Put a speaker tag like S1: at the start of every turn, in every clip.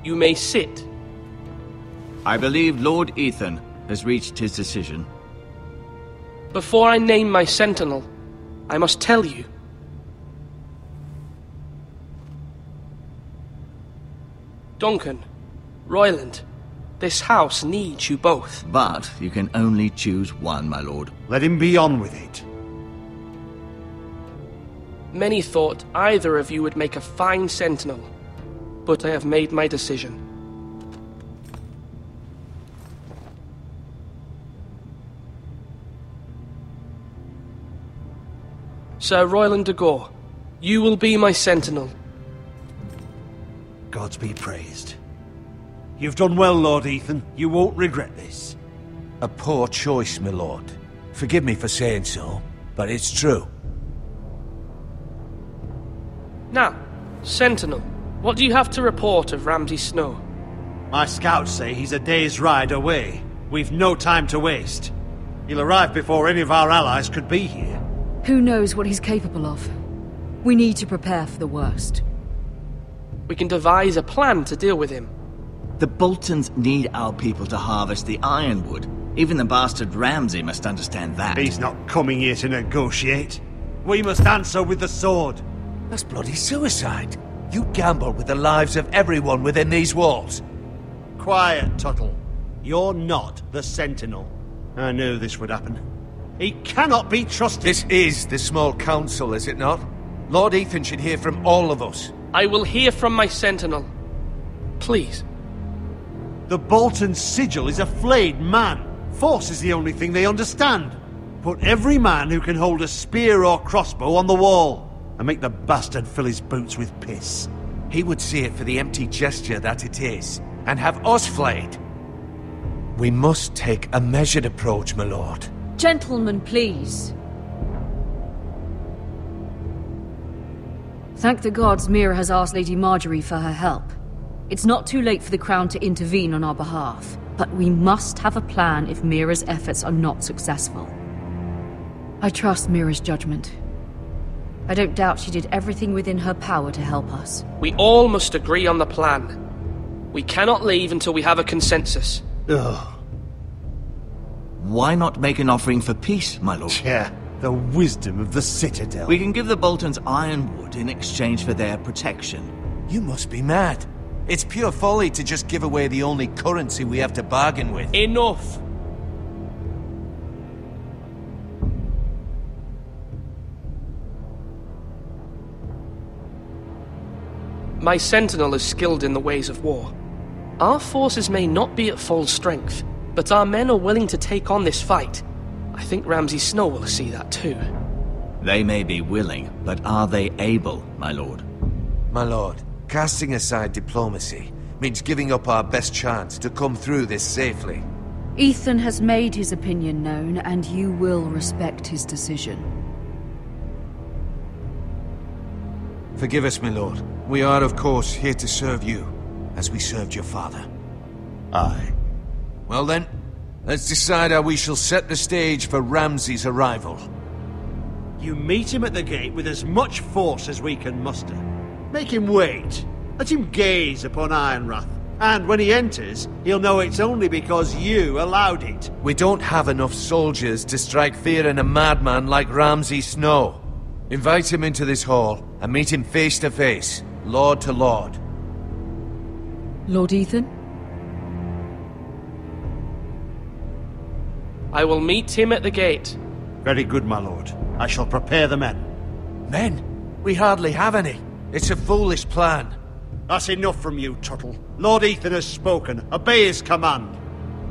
S1: You may sit.
S2: I believe Lord Ethan has reached his decision.
S1: Before I name my sentinel, I must tell you. Duncan, Royland, this house needs you both.
S2: But you can only choose one, my lord.
S3: Let him be on with it.
S1: Many thought either of you would make a fine sentinel, but I have made my decision. Sir Royland de Gore, you will be my sentinel.
S3: Gods be praised. You've done well, Lord Ethan. You won't regret this.
S4: A poor choice, my lord. Forgive me for saying so, but it's true.
S1: Now, sentinel, what do you have to report of Ramsay Snow?
S3: My scouts say he's a day's ride away. We've no time to waste. He'll arrive before any of our allies could be here.
S5: Who knows what he's capable of? We need to prepare for the worst.
S1: We can devise a plan to deal with him.
S2: The Boltons need our people to harvest the ironwood. Even the bastard Ramsay must understand that.
S3: He's not coming here to negotiate. We must answer with the sword.
S4: That's bloody suicide. You gamble with the lives of everyone within these walls.
S3: Quiet, Tuttle. You're not the Sentinel. I knew this would happen. He cannot be trusted.
S4: This is the small council, is it not? Lord Ethan should hear from all of us.
S1: I will hear from my sentinel. Please.
S3: The Bolton sigil is a flayed man. Force is the only thing they understand. Put every man who can hold a spear or crossbow on the wall, and make the bastard fill his boots with piss.
S4: He would see it for the empty gesture that it is, and have us flayed. We must take a measured approach, my lord.
S5: Gentlemen, please. Thank the gods Mira has asked Lady Marjorie for her help. It's not too late for the Crown to intervene on our behalf, but we must have a plan if Mira's efforts are not successful. I trust Mira's judgment. I don't doubt she did everything within her power to help us.
S1: We all must agree on the plan. We cannot leave until we have a consensus.
S3: Ugh.
S2: Why not make an offering for peace, my lord?
S3: Yeah, the wisdom of the Citadel.
S2: We can give the Boltons ironwood in exchange for their protection.
S4: You must be mad. It's pure folly to just give away the only currency we have to bargain with.
S1: Enough! My sentinel is skilled in the ways of war. Our forces may not be at full strength, but our men are willing to take on this fight. I think Ramsay Snow will see that too.
S2: They may be willing, but are they able, my lord?
S4: My lord, casting aside diplomacy means giving up our best chance to come through this safely.
S5: Ethan has made his opinion known, and you will respect his decision.
S4: Forgive us, my lord. We are, of course, here to serve you, as we served your father.
S3: Aye.
S4: Well then, let's decide how we shall set the stage for Ramsay's arrival.
S3: You meet him at the gate with as much force as we can muster. Make him wait. Let him gaze upon Ironrath. And when he enters, he'll know it's only because you allowed it.
S4: We don't have enough soldiers to strike fear in a madman like Ramsay Snow. Invite him into this hall, and meet him face to face, lord to lord.
S5: Lord Ethan?
S1: I will meet him at the gate.
S3: Very good, my lord. I shall prepare the men.
S4: Men? We hardly have any. It's a foolish plan.
S3: That's enough from you, Tuttle. Lord Ethan has spoken. Obey his command.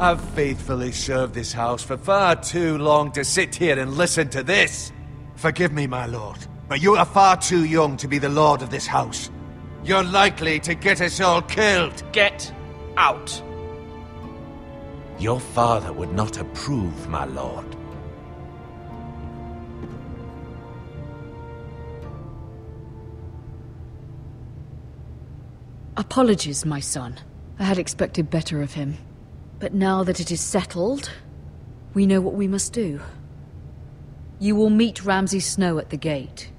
S4: I've faithfully served this house for far too long to sit here and listen to this. Forgive me, my lord, but you are far too young to be the lord of this house. You're likely to get us all killed.
S1: Get out.
S4: Your father would not approve, my lord.
S5: Apologies, my son. I had expected better of him. But now that it is settled, we know what we must do. You will meet Ramsay Snow at the gate,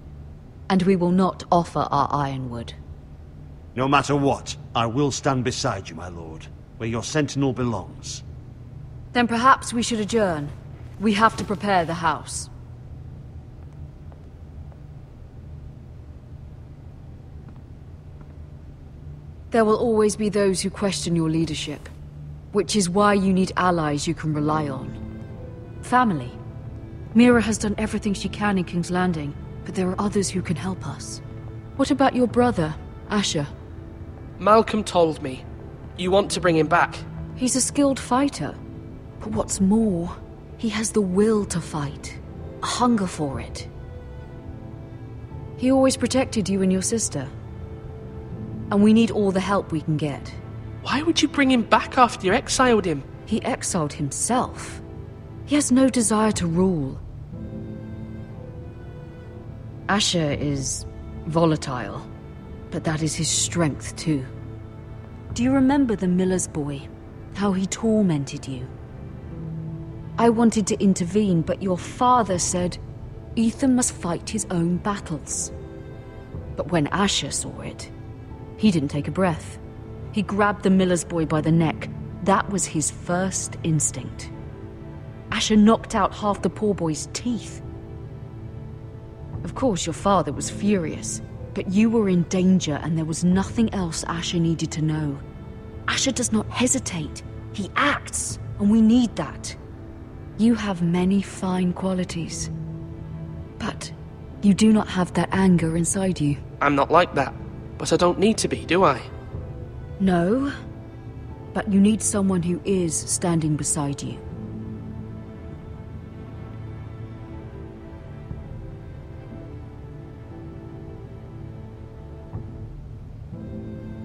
S5: and we will not offer our ironwood.
S3: No matter what, I will stand beside you, my lord, where your sentinel belongs.
S5: Then perhaps we should adjourn. We have to prepare the house. There will always be those who question your leadership, which is why you need allies you can rely on. Family. Mira has done everything she can in King's Landing, but there are others who can help us. What about your brother, Asher?
S1: Malcolm told me. You want to bring him back?
S5: He's a skilled fighter. But what's more, he has the will to fight. A hunger for it. He always protected you and your sister. And we need all the help we can get.
S1: Why would you bring him back after you exiled him?
S5: He exiled himself. He has no desire to rule. Asher is volatile, but that is his strength too. Do you remember the miller's boy? How he tormented you? I wanted to intervene, but your father said Ethan must fight his own battles. But when Asher saw it, he didn't take a breath. He grabbed the miller's boy by the neck. That was his first instinct. Asher knocked out half the poor boy's teeth. Of course, your father was furious, but you were in danger and there was nothing else Asher needed to know. Asher does not hesitate. He acts, and we need that. You have many fine qualities, but you do not have that anger inside you.
S1: I'm not like that, but I don't need to be, do I?
S5: No, but you need someone who is standing beside you.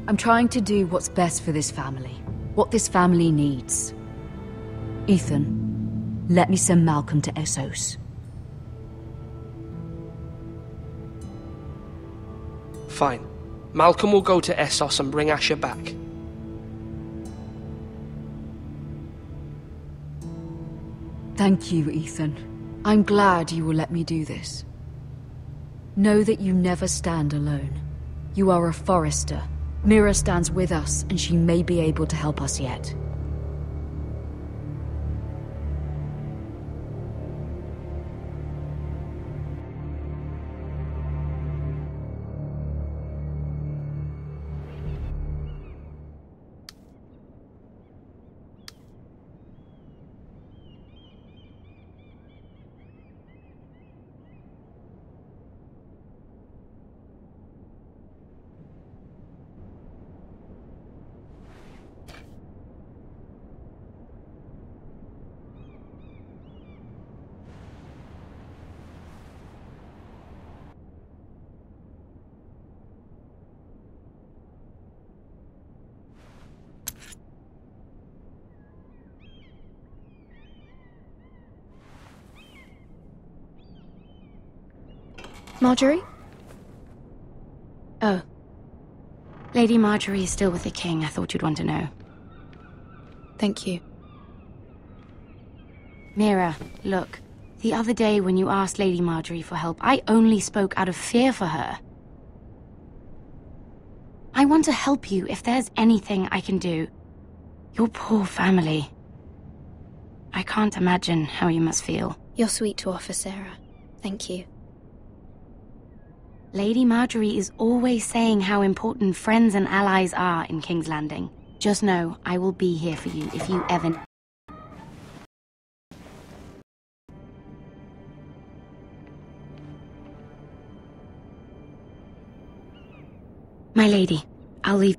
S5: I'm trying to do what's best for this family, what this family needs. Ethan, let me send Malcolm to Essos.
S1: Fine. Malcolm will go to Essos and bring Asher back.
S5: Thank you, Ethan. I'm glad you will let me do this. Know that you never stand alone. You are a Forrester. Mira stands with us, and she may be able to help us yet.
S6: Marjorie? Oh. Lady Marjorie is still with the king. I thought you'd want to know.
S7: Thank you.
S6: Mira, look. The other day when you asked Lady Marjorie for help, I only spoke out of fear for her. I want to help you if there's anything I can do. Your poor family. I can't imagine how you must feel.
S7: You're sweet to offer, Sarah. Thank you.
S6: Lady Marjorie is always saying how important friends and allies are in King's Landing. Just know, I will be here for you if you ever... My lady, I'll leave...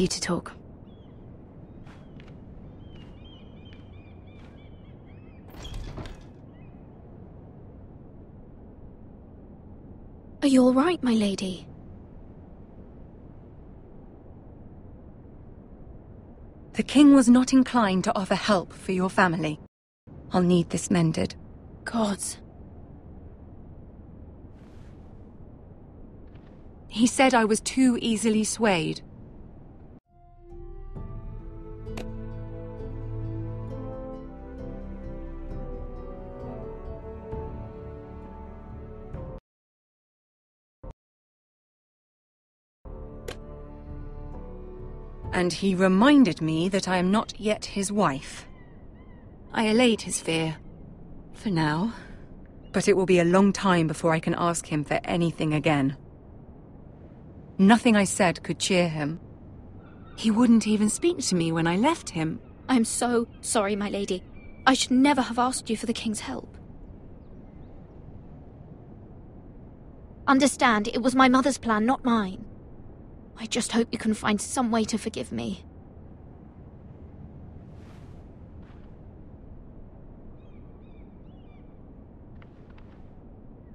S6: for you to talk.
S7: Are you all right, my lady?
S8: The king was not inclined to offer help for your family. I'll need this mended.
S7: Gods.
S8: He said I was too easily swayed. And he reminded me that I am not yet his wife. I allayed his fear. For now. But it will be a long time before I can ask him for anything again. Nothing I said could cheer him. He wouldn't even speak to me when I left him.
S7: I'm so sorry, my lady. I should never have asked you for the king's help. Understand, it was my mother's plan, not mine. I just hope you can find some way to forgive me.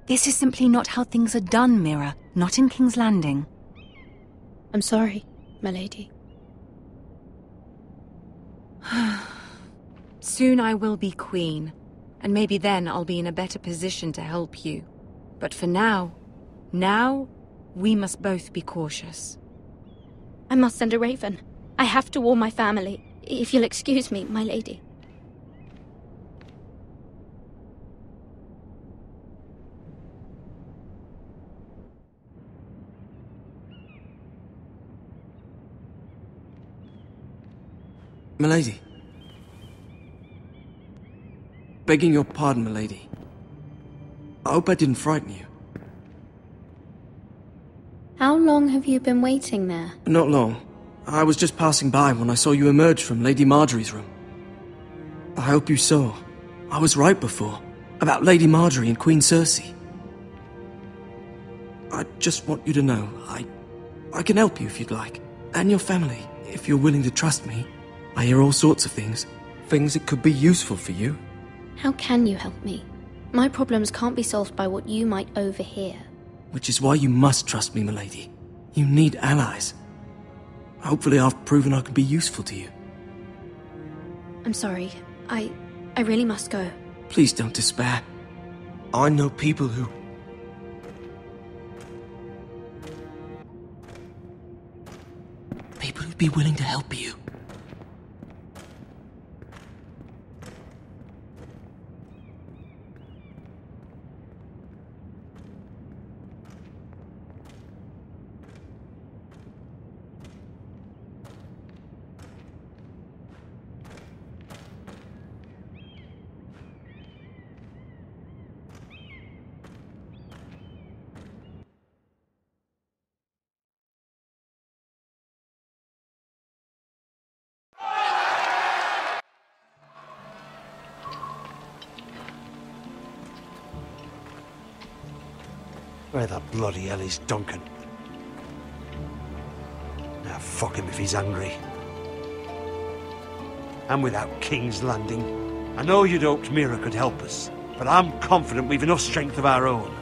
S8: This is simply not how things are done, Mira. Not in King's Landing.
S7: I'm sorry, my lady.
S8: Soon I will be queen, and maybe then I'll be in a better position to help you. But for now, we must both be cautious.
S7: I must send a raven. I have to warn my family. If you'll excuse me, my lady.
S1: Milady. Begging your pardon, milady. I hope I didn't frighten you.
S7: How long have you been waiting there?
S1: Not long. I was just passing by when I saw you emerge from Lady Marjorie's room. I hope you saw. I was right before. About Lady Marjorie and Queen Cersei. I just want you to know, I can help you if you'd like. And your family, if you're willing to trust me. I hear all sorts of things. Things that could be useful for you.
S7: How can you help me? My problems can't be solved by what you might overhear.
S1: Which is why you must trust me, milady. You need allies. Hopefully I've proven I can be useful to you.
S7: I'm sorry. I really must go.
S1: Please don't despair. I know people who... People who'd be willing to help you.
S3: Where the bloody hell is Duncan? Now fuck him if he's angry. And without King's Landing, I know you'd hoped Mira could help us, but I'm confident we've enough strength of our own.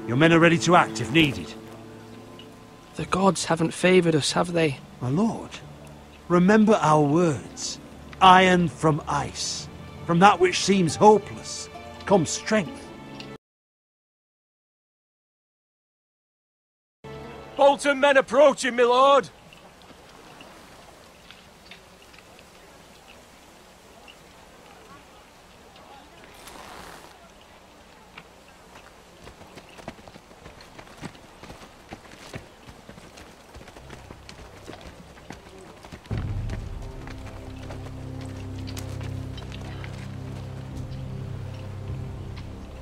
S3: Your men are ready to act if needed.
S1: The gods haven't favoured us, have they?
S3: My lord, remember our words. Iron from ice. From that which seems hopeless comes strength.
S9: Bolton men approaching, my lord!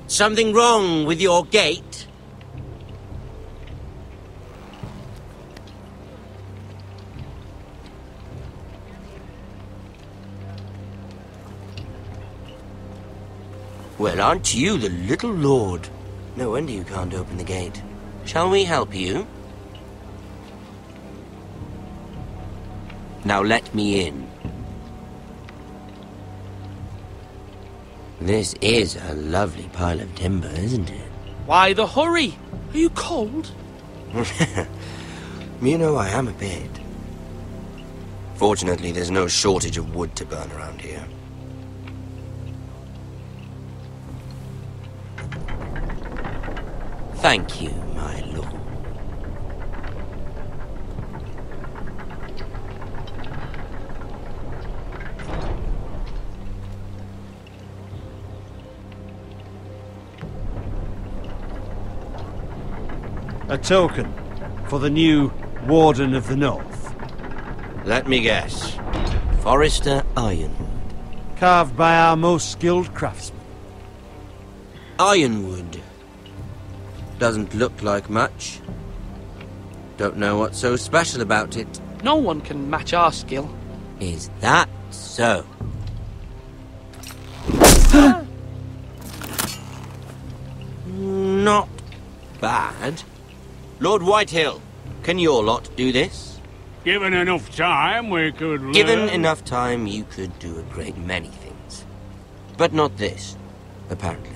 S10: Something wrong with your gate? Well, aren't you the little lord? No wonder you can't open the gate. Shall we help you? Now let me in. This is a lovely pile of timber, isn't it?
S1: Why the hurry? Are you cold?
S10: You know, I am a bit. Fortunately, there's no shortage of wood to burn around here. Thank you, my lord.
S3: A token for the new Warden of the North.
S10: Let me guess. Forrester Ironwood.
S3: Carved by our most skilled craftsmen.
S10: Ironwood. Doesn't look like much. Don't know what's so special about it.
S1: No one can match our skill.
S10: Is that so? Not bad. Lord Whitehill, can your lot do this?
S11: Given enough time, we could learn.
S10: Given enough time, you could do a great many things. But not this, apparently.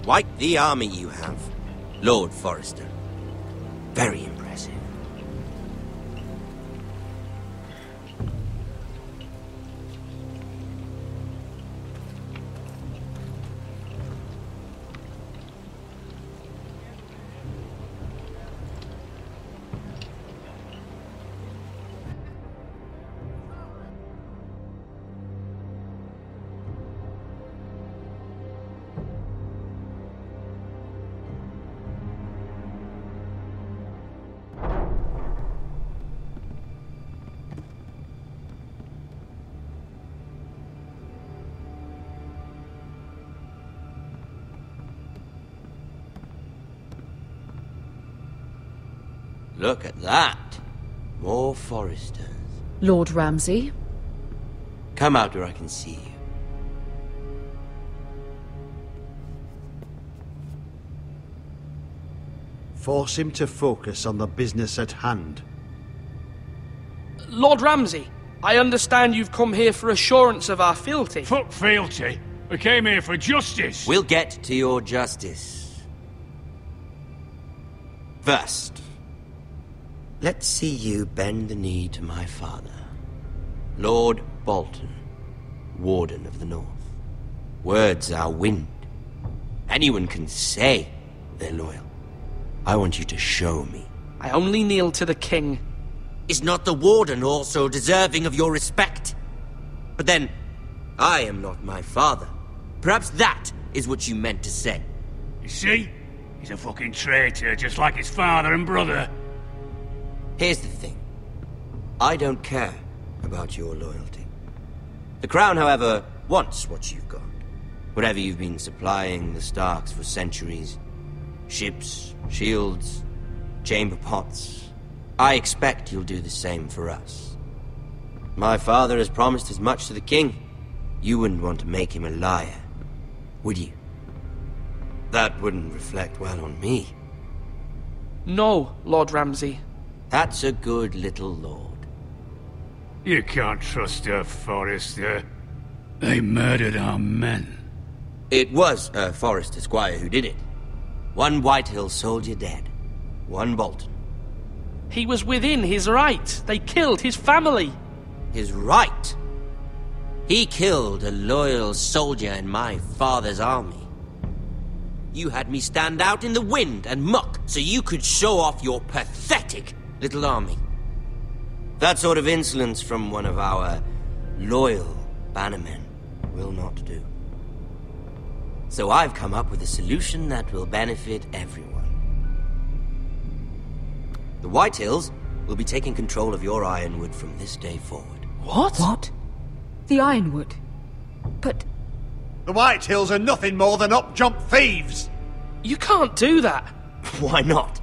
S10: Quite the army you have, Lord Forrester. Very impressive. Look at that. More Forresters.
S5: Lord Ramsay?
S10: Come out where I can see you.
S3: Force him to focus on the business at hand.
S1: Lord Ramsay, I understand you've come here for assurance of our fealty.
S11: Fuck fealty. We came here for justice.
S10: We'll get to your justice. First, let's see you bend the knee to my father, Lord Bolton, Warden of the North. Words are wind. Anyone can say they're loyal. I want you to show me.
S1: I only kneel to the king.
S10: Is not the Warden also deserving of your respect? But then, I am not my father. Perhaps that is what you meant to say.
S11: You see? He's a fucking traitor, just like his father and brother.
S10: Here's the thing. I don't care about your loyalty. The Crown, however, wants what you've got. Whatever you've been supplying the Starks for centuries. Ships, shields, chamber pots. I expect you'll do the same for us. My father has promised as much to the king. You wouldn't want to make him a liar, would you? That wouldn't reflect well on me.
S1: No, Lord Ramsay.
S10: That's a good little lord.
S11: You can't trust her, Forrester. They murdered our men.
S10: It was a Forrester squire who did it. One Whitehill soldier dead. One Bolton.
S1: He was within his right. They killed his family.
S10: His right? He killed a loyal soldier in my father's army. You had me stand out in the wind and muck so you could show off your pathetic little army. That sort of insolence from one of our loyal bannermen will not do. So I've come up with a solution that will benefit everyone. The Whitehills will be taking control of your Ironwood from this day forward.
S1: What?
S5: What? The Ironwood? But...
S3: The Whitehills are nothing more than up-jump thieves!
S1: You can't do that.
S10: Why not?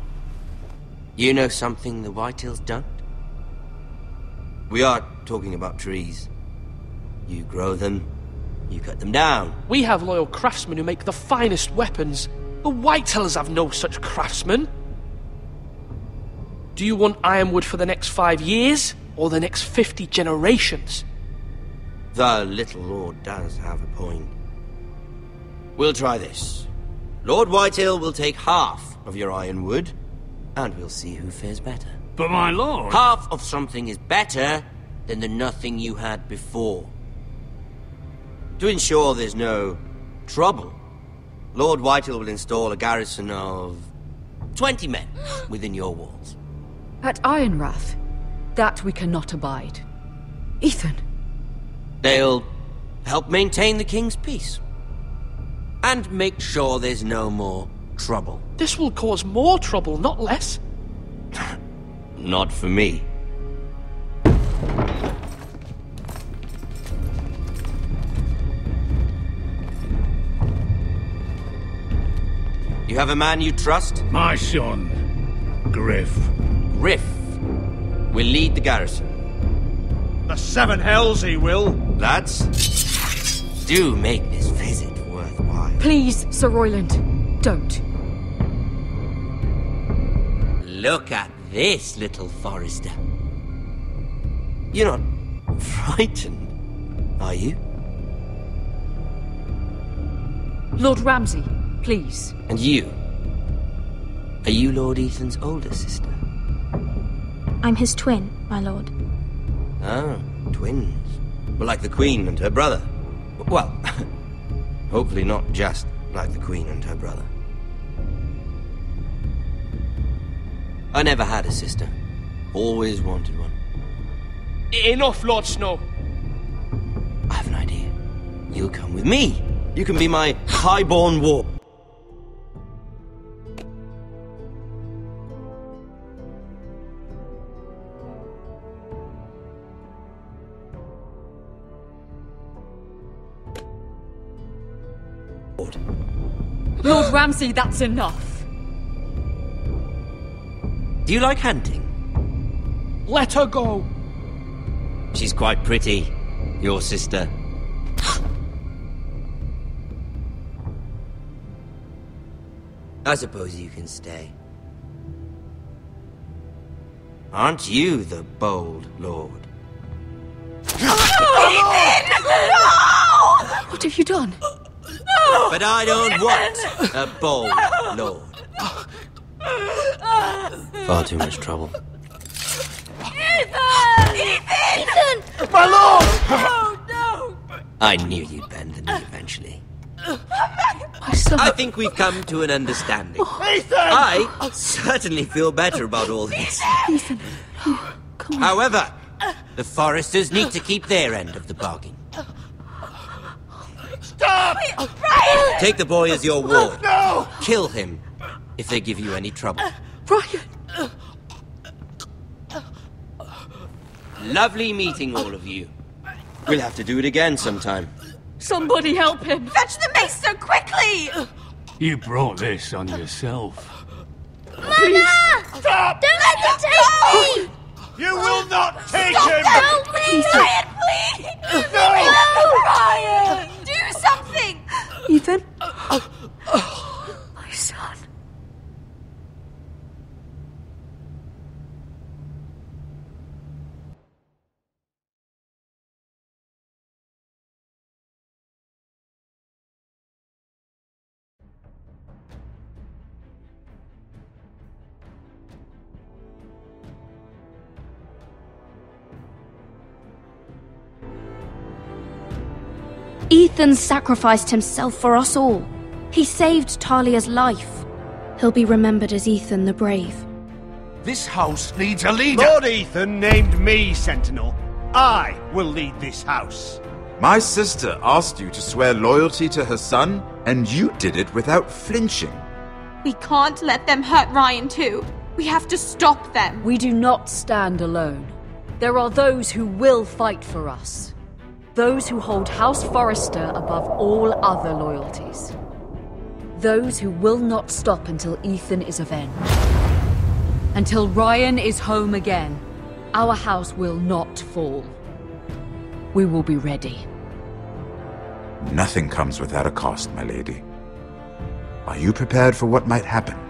S10: You know something the Whitehills don't? We are talking about trees. You grow them, you cut them down.
S1: We have loyal craftsmen who make the finest weapons. The Whitehillers have no such craftsmen. Do you want ironwood for the next 5 years, or the next 50 generations?
S10: The little lord does have a point. We'll try this. Lord Whitehill will take half of your ironwood, and we'll see who fares better.
S11: But my lord...
S10: Half of something is better than the nothing you had before. To ensure there's no trouble, Lord Whitehill will install a garrison of 20 men within your walls.
S5: At Ironrath, that we cannot abide. Ethan.
S10: They'll help maintain the king's peace. And make sure there's no more trouble.
S1: This will cause more trouble, not less.
S10: Not for me. You have a man you trust?
S11: My son, Griff.
S10: Griff will lead the garrison.
S3: The seven hells he will.
S10: Lads, do make this visit worthwhile.
S5: Please, Sir Royland, don't.
S10: Look at this, little Forrester. You're not frightened, are you?
S5: Lord Ramsay, please.
S10: And you? Are you Lord Ethan's older sister?
S7: I'm his twin, my lord.
S10: Ah, twins. Well, like the Queen and her brother. Well, hopefully not just like the Queen and her brother. I never had a sister. Always wanted one.
S1: Enough, Lord Snow.
S10: I have an idea. You'll come with me. You can be my highborn war.
S5: Lord Ramsay, that's enough.
S10: Do you like hunting?
S1: Let her go.
S10: She's quite pretty, your sister. I suppose you can stay. Aren't you the bold lord?
S5: What have you done?
S10: But I don't want a bold lord. Far too much trouble.
S7: Ethan!
S3: My lord!
S7: Oh, no!
S10: I knew you'd bend the knee eventually.
S5: My son.
S10: I think we've come to an understanding.
S3: Ethan!
S10: I certainly feel better about all this.
S5: Ethan, come on.
S10: However, the Forresters need to keep their end of the bargain.
S3: Stop!
S7: Ryan!
S10: Take the boy as your ward.
S3: No!
S10: Kill him if they give you any trouble.
S5: Ryan!
S10: Lovely meeting all of you. We'll have to do it again sometime.
S5: Somebody help him!
S7: Fetch the maester quickly!
S11: You brought this on yourself.
S7: Mama!
S3: Stop!
S7: Don't let them take me!
S3: You will not take
S7: Stop!
S3: him!
S7: Help me! Ryan, please! No! Ryan! Do something!
S5: Ethan? My son.
S7: Ethan sacrificed himself for us all. He saved Talia's life. He'll be remembered as Ethan the Brave.
S4: This house needs a leader!
S3: Lord Ethan named me Sentinel. I will lead this house.
S12: My sister asked you to swear loyalty to her son, and you did it without flinching.
S13: We can't let them hurt Ryan too. We have to stop them.
S5: We do not stand alone. There are those who will fight for us. Those who hold House Forrester above all other loyalties. Those who will not stop until Ethan is avenged. Until Ryan is home again, our house will not fall. We will be ready.
S12: Nothing comes without a cost, my lady. Are you prepared for what might happen?